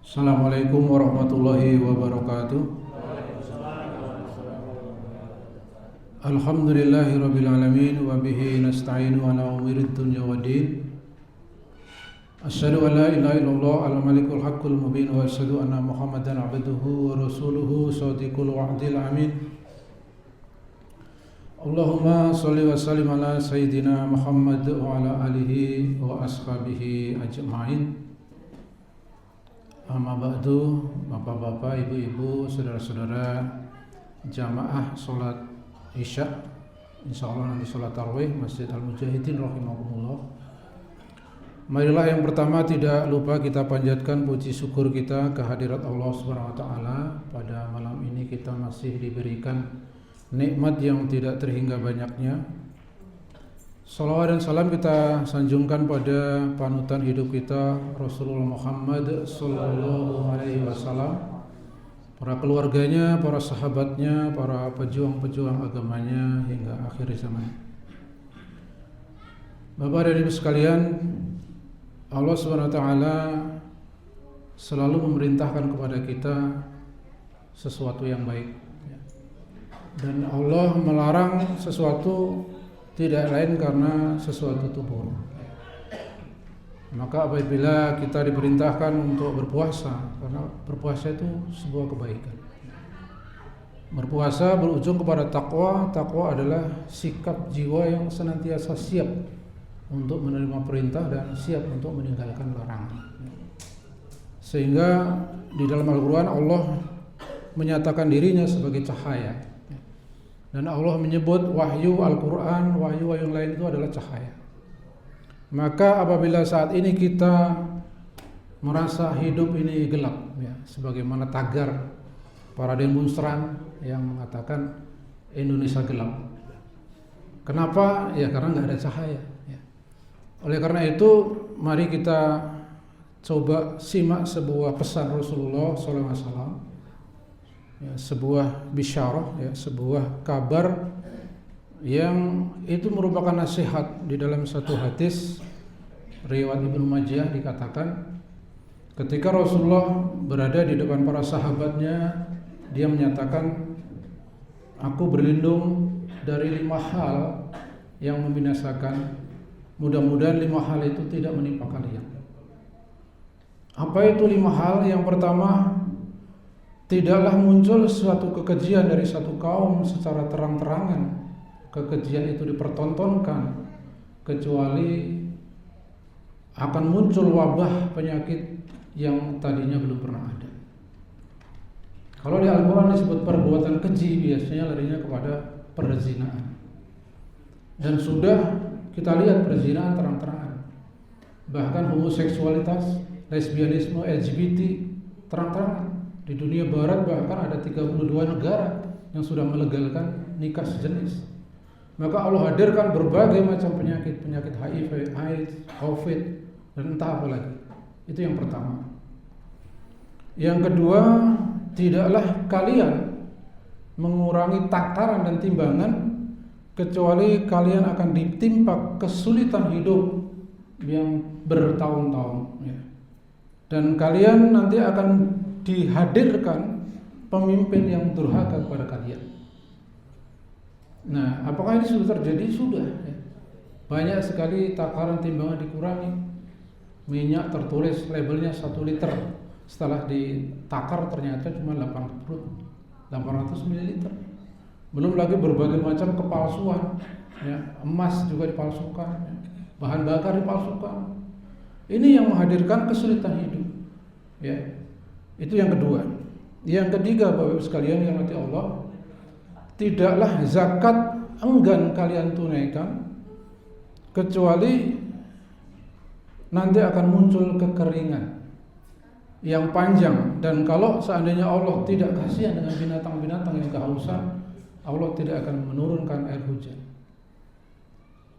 Assalamualaikum warahmatullahi wabarakatuh. Alhamdulillahirabbil alamin wa bihi nasta'inu ala umuri dunya waddin. Asyhadu an la ilaha illallah al-malikul haqqul mubin wa asyhadu anna Muhammadan abduhu wa rasuluhu shadiqul wa'dil amin. Allahumma shalli wa sallim ala sayyidina Muhammad wa ala alihi wa ashabihi ajma'in. Amma ba'du, bapak-bapak, ibu-ibu, saudara-saudara jamaah sholat isya, insyaallah nanti sholat tarawih Masjid Al-Mujahidin rahimahumullah. Marilah yang pertama tidak lupa kita panjatkan puji syukur kita kehadirat Allah Subhanahu wa taala. Pada malam ini kita masih diberikan nikmat yang tidak terhingga banyaknya. Salawat dan salam kita sanjungkan pada panutan hidup kita Rasulullah Muhammad sallallahu alaihi wasallam, para keluarganya, para sahabatnya, para pejuang-pejuang agamanya hingga akhir zaman. Bapak dan Ibu sekalian, Allah Subhanahu wa taala selalu memerintahkan kepada kita sesuatu yang baik. Dan Allah melarang sesuatu tidak lain karena sesuatu itu buruk. Maka apabila kita diperintahkan untuk berpuasa, karena berpuasa itu sebuah kebaikan. Berpuasa berujung kepada takwa. Takwa adalah sikap jiwa yang senantiasa siap untuk menerima perintah dan siap untuk meninggalkan larangan. Sehingga di dalam Al-Quran Allah menyatakan dirinya sebagai cahaya. Dan Allah menyebut wahyu Al-Quran, wahyu yang lain itu adalah cahaya. Maka apabila saat ini kita merasa hidup ini gelap, ya, sebagaimana tagar para demonstran yang mengatakan Indonesia gelap. Kenapa? Ya karena nggak ada cahaya. Ya. Oleh karena itu, mari kita coba simak sebuah pesan Rasulullah SAW. Ya, sebuah bisyarah, ya, sebuah kabar yang itu merupakan nasihat. Di dalam satu hadis riwayat Ibnu Majah dikatakan ketika Rasulullah berada di depan para sahabatnya, dia menyatakan, aku berlindung dari 5 hal yang membinasakan. Mudah-mudahan 5 hal itu tidak menimpa kalian. Apa itu 5 hal? Yang pertama, tidaklah muncul suatu kekejian dari satu kaum secara terang-terangan. Kekejian itu dipertontonkan, kecuali akan muncul wabah penyakit yang tadinya belum pernah ada. Kalau di Al-Quran disebut perbuatan keji, biasanya larinya kepada perzinaan. Dan sudah kita lihat perzinaan terang-terangan. Bahkan homoseksualitas, lesbianisme, LGBT terang-terangan. Di dunia barat bahkan ada 32 negara yang sudah melegalkan nikah sejenis. Maka Allah hadirkan berbagai macam penyakit HIV, AIDS, COVID, dan entah apa lagi. Itu yang pertama. Yang kedua, tidaklah kalian mengurangi takaran dan timbangan kecuali kalian akan ditimpa kesulitan hidup yang bertahun-tahun. Dan kalian nanti akan dihadirkan pemimpin yang durhaka kepada kalian. Nah, apakah ini sudah terjadi? Sudah. Banyak sekali takaran timbangan dikurangi. Minyak tertulis labelnya 1 liter. Setelah ditakar ternyata cuma 800 ml. Belum lagi berbagai macam kepalsuan. Ya, emas juga dipalsukan. Ya, bahan bakar dipalsukan. Ini yang menghadirkan kesulitan hidup. Ya. Itu yang kedua. Yang ketiga, Bapak Ibu sekalian yang dirahmati Allah, tidaklah zakat enggan kalian tunaikan kecuali nanti akan muncul kekeringan yang panjang. Dan kalau seandainya Allah tidak kasihan dengan binatang-binatang yang kehausan, Allah tidak akan menurunkan air hujan.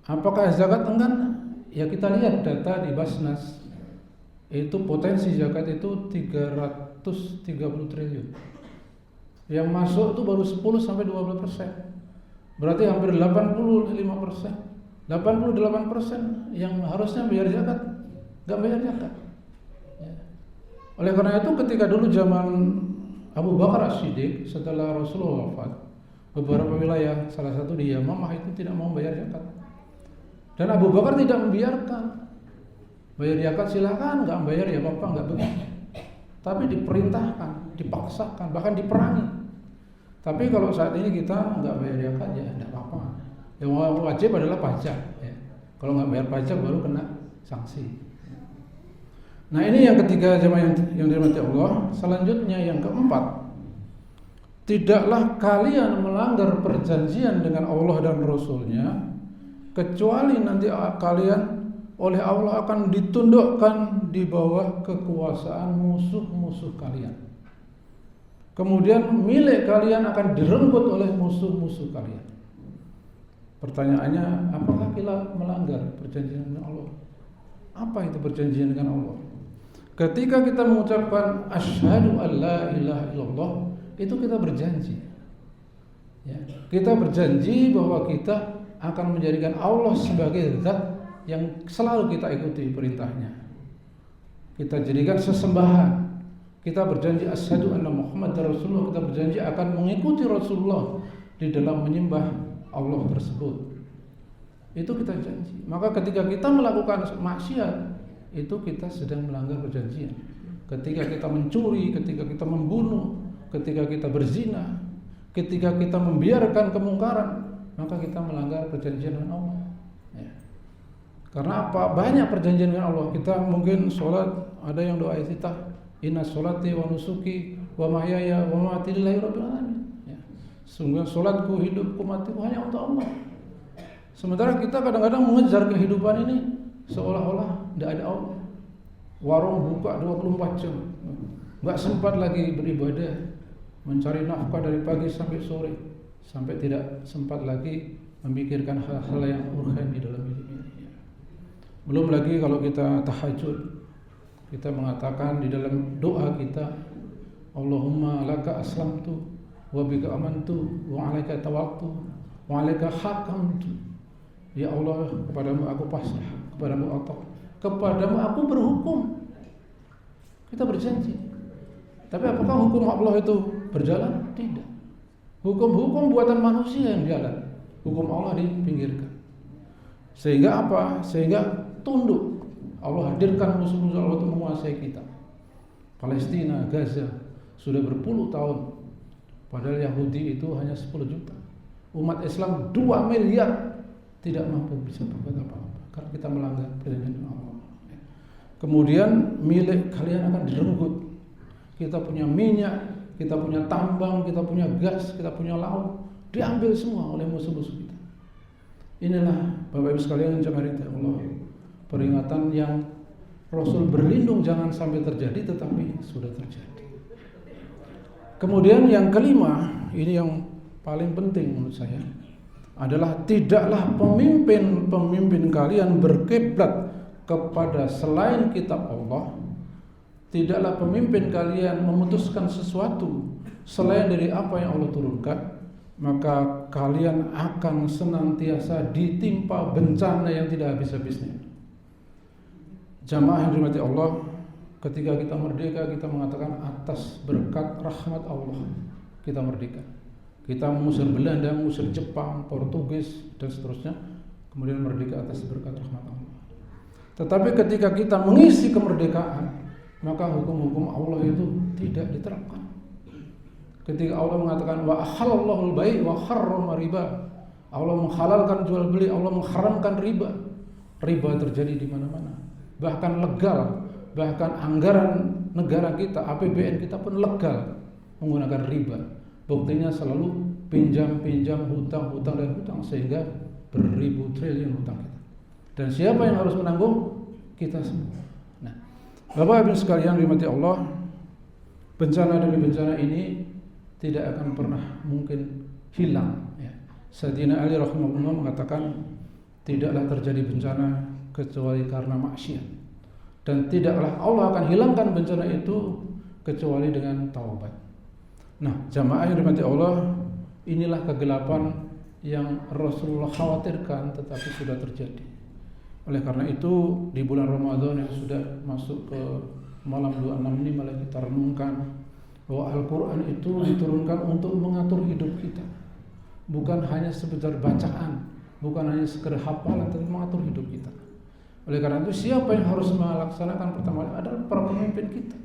Apakah zakat enggan? Ya kita lihat data di Basnas. Itu potensi zakat itu 330 triliun. Yang masuk itu baru 10-12%. Berarti hampir 85%. 88% yang harusnya bayar zakat nggak bayar zakat. Ya. Oleh karena itu ketika dulu zaman Abu Bakar As-Siddiq setelah Rasulullah wafat, beberapa wilayah, salah satu di Yamamah itu tidak mau bayar zakat. Dan Abu Bakar tidak membiarkan. Bayar zakat silakan, nggak bayar ya Bapak, nggak begitu. Tapi diperintahkan, dipaksakan, bahkan diperangi. Tapi kalau saat ini kita nggak bayar zakat ya tidak apa-apa. Yang wajib adalah pajak. Ya. Kalau nggak bayar pajak baru kena sanksi. Nah ini yang ketiga jemaah yang dirahmati Allah. Selanjutnya yang keempat, tidaklah kalian melanggar perjanjian dengan Allah dan Rasulnya kecuali nanti kalian oleh Allah akan ditundukkan di bawah kekuasaan musuh-musuh kalian. Kemudian milik kalian akan direnggut oleh musuh-musuh kalian. Pertanyaannya, apakah kita melanggar perjanjian dengan Allah? Apa itu perjanjian dengan Allah? Ketika kita mengucapkan asyhadu an la ilaha illallah, itu kita berjanji. Ya, kita berjanji bahwa kita akan menjadikan Allah sebagai zat yang selalu kita ikuti perintahnya. Kita jadikan sesembahan. Kita berjanji asyhadu anna Muhammad Rasulullah. Kita berjanji akan mengikuti Rasulullah di dalam menyembah Allah tersebut. Itu kita janji. Maka ketika kita melakukan maksiat, itu kita sedang melanggar perjanjian. Ketika kita mencuri, ketika kita membunuh, ketika kita berzina, ketika kita membiarkan kemungkaran, maka kita melanggar perjanjian dengan Allah. Ya. Karena apa? Banyak perjanjian dengan Allah. Kita mungkin sholat, ada yang doa iftitah, inna sholati wa nusuki wa mahyaya wa mamati lillahi rabbil alamin. Ya. Sungguh sholatku, hidupku, matiku hanya untuk Allah. Sementara kita kadang-kadang mengejar kehidupan ini seolah-olah tidak ada Allah. Warung buka 24 jam, nggak sempat lagi beribadah, mencari nafkah dari pagi sampai sore, sampai tidak sempat lagi memikirkan hal-hal yang urgen di dalam hidup ini. Belum lagi kalau kita tahajud, kita mengatakan di dalam doa kita, Allahumma laka aslamtu wa bika amantu wa alaika tawakkaltu wa alaika hakamtu. Ya Allah, kepadamu aku pasrah, kepadamu atak, kepadamu aku berhukum. Kita berjanji. Tapi apakah hukum Allah itu berjalan? Tidak. Hukum-hukum buatan manusia yang jalan, hukum Allah dipinggirkan. Sehingga apa? Sehingga tunduk. Allah hadirkan musuh-musuh Allah untuk menguasai kita. Palestina, Gaza sudah berpuluh tahun, padahal Yahudi itu hanya 10 juta. Umat Islam 2 miliar tidak mampu bisa berbuat apa-apa karena kita melanggar perjanjian Allah. Kemudian milik kalian akan direnggut. Kita punya minyak, kita punya tambang, kita punya gas, kita punya laut, diambil semua oleh musuh-musuh kita. Inilah Bapak Ibu sekalian yang dirahmati Allah, peringatan yang Rasul berlindung jangan sampai terjadi, tetapi sudah terjadi. Kemudian yang kelima, ini yang paling penting menurut saya, adalah tidaklah pemimpin kalian berkiblat kepada selain kitab Allah. Tidaklah pemimpin kalian memutuskan sesuatu selain dari apa yang Allah turunkan, maka kalian akan senantiasa ditimpa bencana yang tidak habis-habisnya. Jamaah yang dirahmati Allah, ketika kita merdeka, kita mengatakan atas berkat rahmat Allah kita merdeka. Kita mengusir Belanda, mengusir Jepang, Portugis, dan seterusnya, kemudian merdeka atas berkat rahmat Allah. Tetapi ketika kita mengisi kemerdekaan, maka hukum-hukum Allah itu tidak diterapkan. Ketika Allah mengatakan wa ahallallahu al-bai' wa harrama riba, Allah menghalalkan jual beli, Allah mengharamkan riba. Riba terjadi di mana-mana. Bahkan legal, bahkan anggaran negara kita, APBN kita pun legal menggunakan riba. Buktinya selalu pinjam, hutang, dan hutang, sehingga beribu triliun hutang kita. Dan siapa yang harus menanggung? Kita semua. Nah, Bapak Ibu sekalian dirahmati Allah, bencana demi bencana ini tidak akan pernah mungkin hilang. Ya. Sayyidina Ali rahimahullah mengatakan, tidaklah terjadi bencana kecuali karena maksiat, dan tidaklah Allah akan hilangkan bencana itu kecuali dengan taubat. Nah, jamaah yang dirahmati Allah, inilah kegelapan yang Rasulullah khawatirkan tetapi sudah terjadi. Oleh karena itu, di bulan Ramadan yang sudah masuk ke malam 26 ini malah kita renungkan bahwa Al-Quran itu diturunkan untuk mengatur hidup kita, bukan hanya sekedar bacaan, bukan hanya sekedar hafalan, tapi mengatur hidup kita. Oleh karena itu siapa yang harus melaksanakan pertama adalah para pemimpin kita.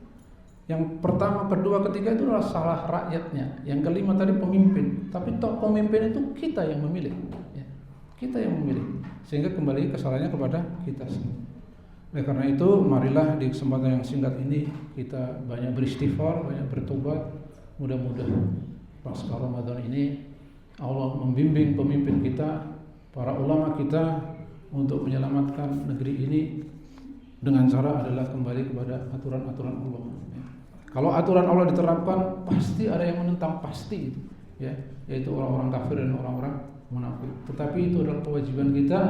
Yang pertama, kedua, ketiga itu adalah salah rakyatnya. Yang kelima tadi pemimpin. Tapi toh pemimpin itu kita yang memilih, ya. Kita yang memilih. Sehingga kembali kesalahannya kepada kita semua. Oleh karena itu, marilah di kesempatan yang singkat ini kita banyak beristighfar, banyak bertobat. Mudah-mudahan pasca Ramadan ini Allah membimbing pemimpin kita, para ulama kita untuk menyelamatkan negeri ini dengan cara adalah kembali kepada aturan-aturan Allah. Kalau aturan Allah diterapkan, pasti ada yang menentang, pasti itu, ya, yaitu orang-orang kafir dan orang-orang munafik. Tetapi itu adalah kewajiban kita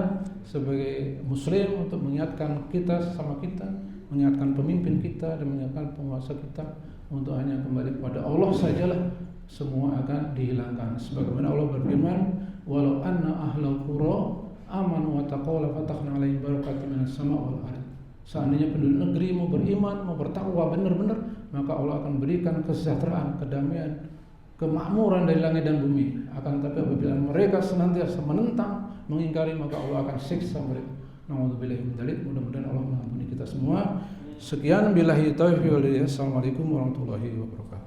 sebagai Muslim untuk mengingatkan kita sesama kita, mengingatkan pemimpin kita dan mengingatkan penguasa kita untuk hanya kembali kepada Allah sajalah, semua akan dihilangkan. Sebagaimana Allah berfirman, "Walau anna ahlal qura amanu wa taqaw la fatahna 'alaihim barakatim minas sama' wal ardh." Seandainya penduduk negeri mau beriman, mau bertakwa benar-benar, maka Allah akan berikan kesejahteraan, kedamaian, kemakmuran dari langit dan bumi. Akan tapi apabila mereka senantiasa menentang, mengingkari, maka Allah akan siksa mereka. Na'udzubillahi min dzalik. Mudah-mudahan Allah mengampuni kita semua. Sekian billahi taufiq wal hidayah. Assalamualaikum warahmatullahi wabarakatuh.